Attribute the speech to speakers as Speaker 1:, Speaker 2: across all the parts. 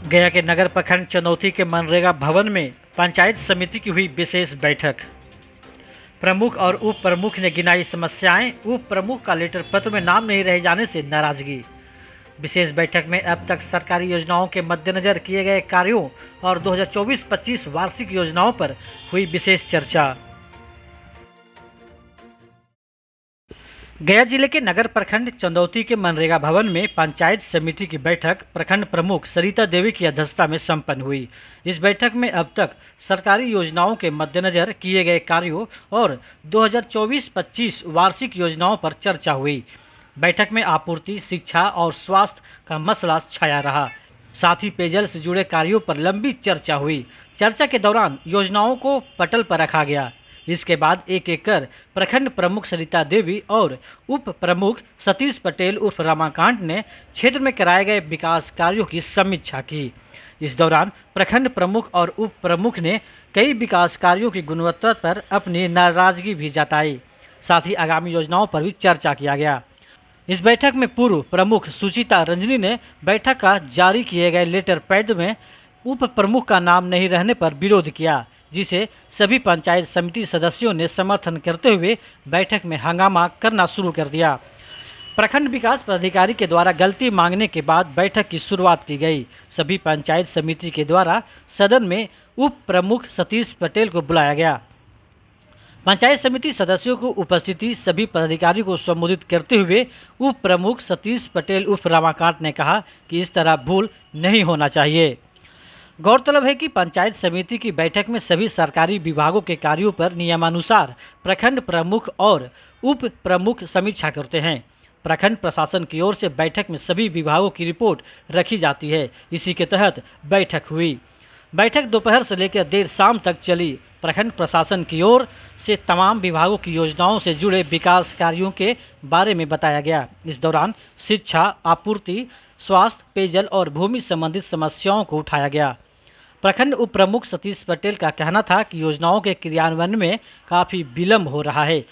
Speaker 1: गया के नगर प्रखंड चंदौती के मनरेगा भवन में पंचायत समिति की हुई विशेष बैठक। प्रमुख और उप प्रमुख ने गिनाई समस्याएं। उप प्रमुख का लेटर पत्र में नाम नहीं रह जाने से नाराजगी। विशेष बैठक में अब तक सरकारी योजनाओं के मद्देनजर किए गए कार्यों और 2024-25 वार्षिक योजनाओं पर हुई विशेष चर्चा। गया जिले के नगर प्रखंड चंदौती के मनरेगा भवन में पंचायत समिति की बैठक प्रखंड प्रमुख सरिता देवी की अध्यक्षता में संपन्न हुई। इस बैठक में अब तक सरकारी योजनाओं के मद्देनजर किए गए कार्यों और 2024-25 वार्षिक योजनाओं पर चर्चा हुई। बैठक में आपूर्ति, शिक्षा और स्वास्थ्य का मसला छाया रहा। साथ ही पेयजल से जुड़े कार्यों पर लंबी चर्चा हुई। चर्चा के दौरान योजनाओं को पटल पर रखा गया। इसके बाद एक एक कर प्रखंड प्रमुख सरिता देवी और उप प्रमुख सतीश पटेल उर्फ रमाकांत ने क्षेत्र में कराए गए विकास कार्यों की समीक्षा की। इस दौरान प्रखंड प्रमुख और उप प्रमुख ने कई विकास कार्यों की गुणवत्ता पर अपनी नाराजगी भी जताई। साथ ही आगामी योजनाओं पर भी चर्चा किया गया। इस बैठक में पूर्व प्रमुख सुचिता रंजनी ने बैठक का जारी किए गए लेटर पैड में उप प्रमुख का नाम नहीं रहने पर विरोध किया, जिसे सभी पंचायत समिति सदस्यों ने समर्थन करते हुए बैठक में हंगामा करना शुरू कर दिया। प्रखंड विकास पदाधिकारी के द्वारा गलती मांगने के बाद बैठक की शुरुआत की गई। सभी पंचायत समिति के द्वारा सदन में उप प्रमुख सतीश पटेल को बुलाया गया। पंचायत समिति सदस्यों को उपस्थिति सभी पदाधिकारियों को संबोधित करते हुए उप प्रमुख सतीश पटेल उर्फ रमाकांत ने कहा कि इस तरह भूल नहीं होना चाहिए। गौरतलब है कि पंचायत समिति की बैठक में सभी सरकारी विभागों के कार्यों पर नियमानुसार प्रखंड प्रमुख और उप प्रमुख समीक्षा करते हैं। प्रखंड प्रशासन की ओर से बैठक में सभी विभागों की रिपोर्ट रखी जाती है। इसी के तहत बैठक हुई। बैठक दोपहर से लेकर देर शाम तक चली। प्रखंड प्रशासन की ओर से तमाम विभागों की योजनाओं से जुड़े विकास कार्यों के बारे में बताया गया। इस दौरान शिक्षा, आपूर्ति, स्वास्थ्य, पेयजल और भूमि संबंधित समस्याओं को उठाया गया। प्रखंड उप प्रमुख सतीश पटेल का कहना था कि योजनाओं के क्रियान्वयन में काफ़ी विलम्ब हो रहा है।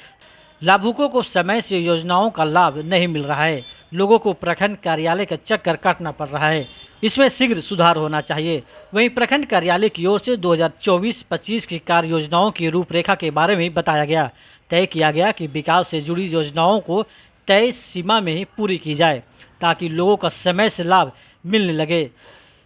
Speaker 1: लाभुकों को समय से योजनाओं का लाभ नहीं मिल रहा है। लोगों को प्रखंड कार्यालय का चक्कर काटना पड़ रहा है। इसमें शीघ्र सुधार होना चाहिए। वहीं प्रखंड कार्यालय की ओर से 2024-25 की कार्य योजनाओं की रूपरेखा के बारे में बताया गया। तय किया गया कि विकास से जुड़ी योजनाओं को तय सीमा में ही पूरी की जाए ताकि लोगों का समय से लाभ मिलने लगे।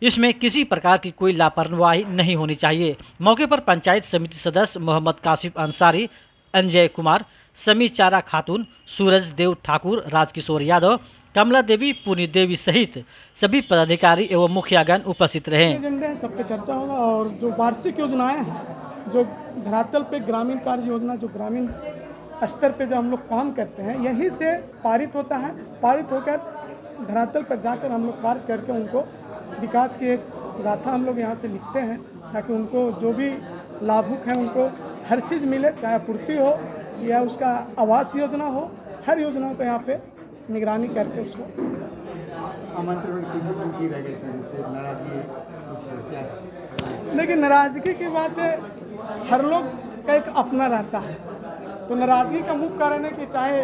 Speaker 1: इसमें किसी प्रकार की कोई लापरवाही नहीं होनी चाहिए। मौके पर पंचायत समिति सदस्य मोहम्मद कासिफ अंसारी, अंजय कुमार, समी चारा खातून, सूरज देव ठाकुर, राजकिशोर यादव, कमला देवी, पुनी देवी सहित सभी पदाधिकारी एवं मुखियागण उपस्थित रहे।
Speaker 2: एजेंडे सब पे चर्चा होगा और जो वार्षिक योजनाएं हैं, जो धरातल पे ग्रामीण कार्य योजना, जो ग्रामीण स्तर पे जो हम लोग काम करते हैं, यहीं से पारित होता है। पारित होकर धरातल पर जाकर हम लोग कार्य करके उनको विकास की एक गाथा हम लोग यहाँ से लिखते हैं ताकि उनको जो भी लाभुक हैं उनको हर चीज़ मिले, चाहे आपूर्ति हो या उसका आवास योजना हो। हर योजनाओं पे यहाँ पे निगरानी करके उसको लेकिन नाराज़गी की बात है, हर लोग का एक अपना रहता है। तो नाराज़गी का मुख्य कारण है कि चाहे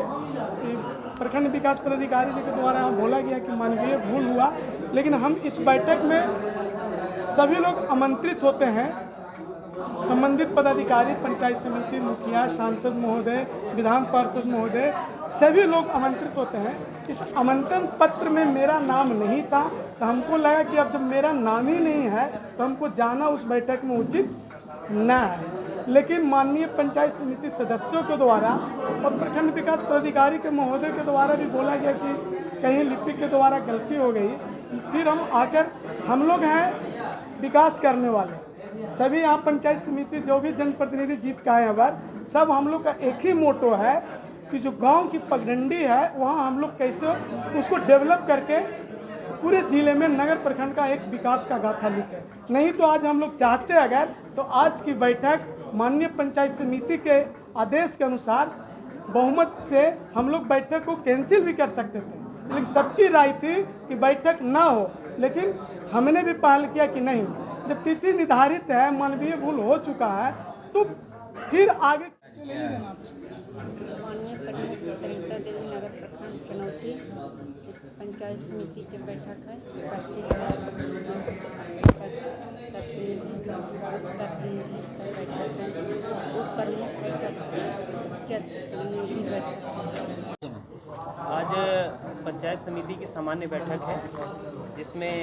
Speaker 2: प्रखंड विकास पदाधिकारी जी के द्वारा यहाँ बोला गया कि मानवीय भूल हुआ, लेकिन हम इस बैठक में सभी लोग आमंत्रित होते हैं। संबंधित पदाधिकारी, पंचायत समिति मुखिया, सांसद महोदय, विधान पार्षद महोदय, सभी लोग आमंत्रित होते हैं। इस आमंत्रण पत्र में मेरा नाम नहीं था, तो हमको लगा कि अब जब मेरा नाम ही नहीं है तो हमको जाना उस बैठक में उचित न है। लेकिन माननीय पंचायत समिति सदस्यों के द्वारा और प्रखंड विकास पदाधिकारी के महोदय के द्वारा भी बोला गया कि कहीं लिपि के द्वारा गलती हो गई। फिर हम आकर, हम लोग हैं विकास करने वाले, सभी यहाँ पंचायत समिति जो भी जनप्रतिनिधि जीत का है बार, सब हम लोग का एक ही मोटो है कि जो गांव की पगडंडी है वहाँ हम लोग कैसे उसको डेवलप करके पूरे जिले में नगर प्रखंड का एक विकास का गाथा लिखे। नहीं तो आज हम लोग चाहते अगर तो आज की बैठक माननीय पंचायत समिति के आदेश के अनुसार बहुमत से हम लोग बैठक को कैंसिल भी कर सकते थे, लेकिन सबकी राय थी कि बैठक ना हो। लेकिन हमने भी पहल किया कि नहीं, जब तिथि निर्धारित है, मानवीय भूल हो चुका है, तो फिर आगे
Speaker 3: माननीय प्रमुख सरिता देवी नगर प्रखंड चुनौती पंचायत समिति की बैठक है, उपस्थित है प्रतिनिधि सब बैठक है, उप प्रमुख है, सब प्रतिनिधि बैठक है।
Speaker 4: आज पंचायत समिति की सामान्य बैठक है जिसमें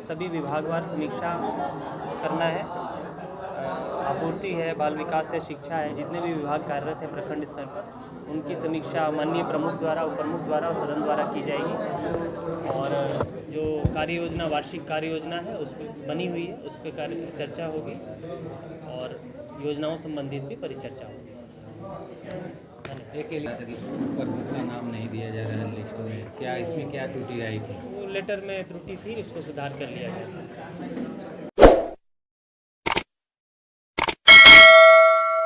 Speaker 4: सभी विभागवार समीक्षा करना है। आपूर्ति है, बाल विकास है, शिक्षा है, जितने भी विभाग कार्यरत हैं प्रखंड स्तर पर उनकी समीक्षा माननीय प्रमुख द्वारा, उप प्रमुख द्वारा और सदन द्वारा की जाएगी। और जो कार्य योजना, वार्षिक कार्य योजना है उस पर बनी हुई है, उस पर चर्चा होगी और योजनाओं संबंधित भी परिचर्चा होगी।
Speaker 5: एक प्रमुख का नाम नहीं दिया जा रहा है लिस्ट में, क्या इसमें क्या त्रुटि आई थी?
Speaker 4: वो लेटर में त्रुटि थी, इसको सुधार कर लिया गया।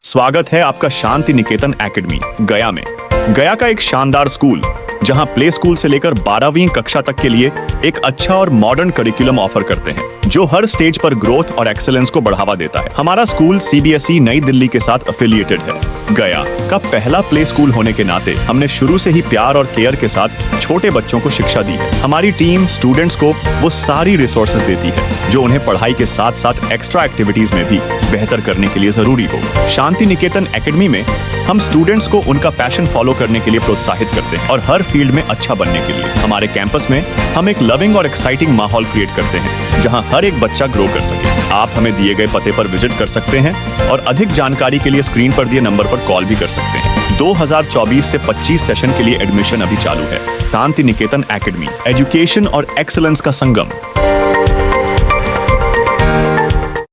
Speaker 6: स्वागत है आपका शांति निकेतन एकेडमी गया में। गया का एक शानदार स्कूल जहां प्ले स्कूल से लेकर 12वीं कक्षा तक के लिए एक अच्छा और मॉडर्न करिकुलम ऑफर करते हैं जो हर स्टेज पर ग्रोथ और एक्सेलेंस को बढ़ावा देता है। हमारा स्कूल सीबीएसई नई दिल्ली के साथ एफिलिएटेड है। गया का पहला प्ले स्कूल होने के नाते हमने शुरू से ही प्यार और केयर के साथ छोटे बच्चों को शिक्षा दी है। हमारी टीम स्टूडेंट्स को वो सारी रिसोर्सेज देती है जो उन्हें पढ़ाई के साथ साथ एक्स्ट्रा एक्टिविटीज में भी बेहतर करने के लिए जरूरी हो। शांति निकेतन एकेडमी में हम स्टूडेंट्स को उनका पैशन फॉलो करने के लिए प्रोत्साहित करते हैं और हर फील्ड में अच्छा बनने के लिए। हमारे कैंपस में हम एक लविंग और एक्साइटिंग माहौल क्रिएट करते हैं जहां हर एक बच्चा ग्रो कर सके। आप हमें दिए गए पते पर विजिट कर सकते हैं और अधिक जानकारी के लिए स्क्रीन पर दिए नंबर पर कॉल भी कर सकते हैं। 2024 से 25 सेशन के लिए एडमिशन अभी चालू है। शांति निकेतन एकेडमी, एजुकेशन और एक्सीलेंस का संगम।